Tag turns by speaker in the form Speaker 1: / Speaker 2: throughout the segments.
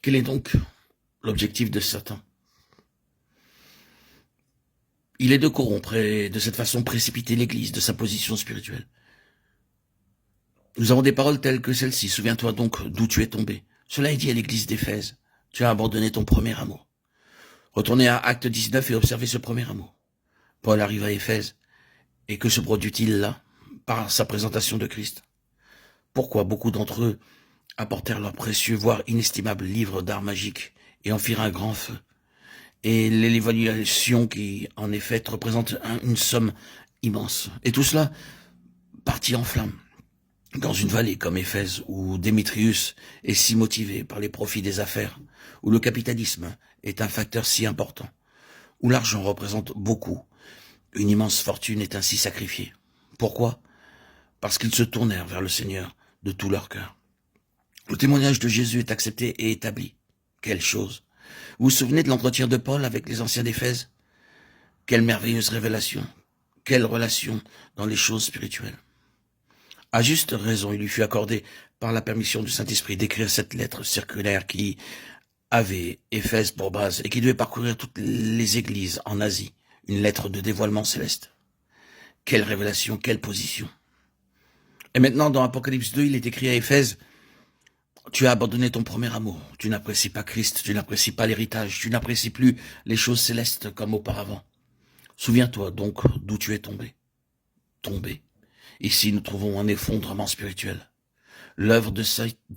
Speaker 1: Quel est donc l'objectif de Satan? Il est de corrompre et de cette façon précipiter l'Église de sa position spirituelle. Nous avons des paroles telles que celle-ci. Souviens-toi donc d'où tu es tombé. Cela est dit à l'Église d'Éphèse. Tu as abandonné ton premier amour. Retournez à Acte 19 et observez ce premier amour. Paul arrive à Éphèse. Et que se produit-il là, par sa présentation de Christ? Pourquoi beaucoup d'entre eux apportèrent leurs précieux, voire inestimables livres d'art magique et en firent un grand feu? Et l'évaluation qui, en effet, représente une somme immense. Et tout cela partit en flammes. Dans une vallée comme Éphèse, où Démétrius est si motivé par les profits des affaires, où le capitalisme est un facteur si important, où l'argent représente beaucoup, une immense fortune est ainsi sacrifiée. Pourquoi? Parce qu'ils se tournèrent vers le Seigneur de tout leur cœur. Le témoignage de Jésus est accepté et établi. Quelle chose! Vous vous souvenez de l'entretien de Paul avec les anciens d'Éphèse? Quelle merveilleuse révélation! Quelle relation dans les choses spirituelles! À juste raison, il lui fut accordé par la permission du Saint-Esprit d'écrire cette lettre circulaire qui avait Éphèse pour base et qui devait parcourir toutes les églises en Asie. Une lettre de dévoilement céleste. Quelle révélation, quelle position! Et maintenant, dans Apocalypse 2, il est écrit à Éphèse, tu as abandonné ton premier amour, tu n'apprécies pas Christ, tu n'apprécies pas l'héritage, tu n'apprécies plus les choses célestes comme auparavant. Souviens-toi donc d'où tu es tombé. Tombé. Ici, nous trouvons un effondrement spirituel. L'œuvre de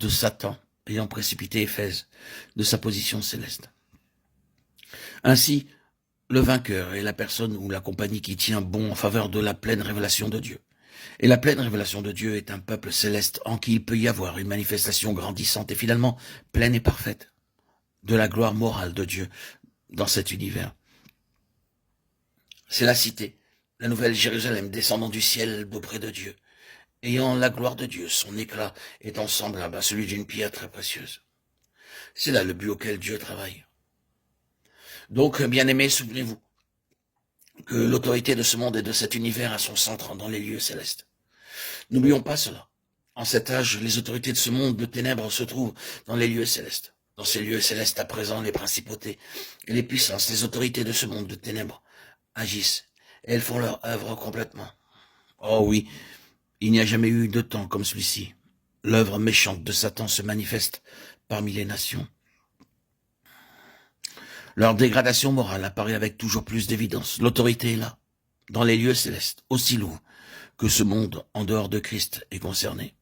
Speaker 1: Satan ayant précipité Éphèse de sa position céleste. Ainsi, le vainqueur est la personne ou la compagnie qui tient bon en faveur de la pleine révélation de Dieu. Et la pleine révélation de Dieu est un peuple céleste en qui il peut y avoir une manifestation grandissante et finalement pleine et parfaite de la gloire morale de Dieu dans cet univers. C'est la cité, la nouvelle Jérusalem descendant du ciel d'auprès de Dieu, ayant la gloire de Dieu, son éclat étant semblable à celui d'une pierre très précieuse. C'est là le but auquel Dieu travaille. Donc, bien-aimés, souvenez-vous que l'autorité de ce monde et de cet univers a son centre dans les lieux célestes. N'oublions pas cela. En cet âge, les autorités de ce monde de ténèbres se trouvent dans les lieux célestes. Dans ces lieux célestes, à présent, les principautés et les puissances, les autorités de ce monde de ténèbres agissent. Et elles font leur œuvre complètement. Oh oui, il n'y a jamais eu de temps comme celui-ci. L'œuvre méchante de Satan se manifeste parmi les nations. Leur dégradation morale apparaît avec toujours plus d'évidence. L'autorité est là, dans les lieux célestes, aussi lourd que ce monde en dehors de Christ est concerné.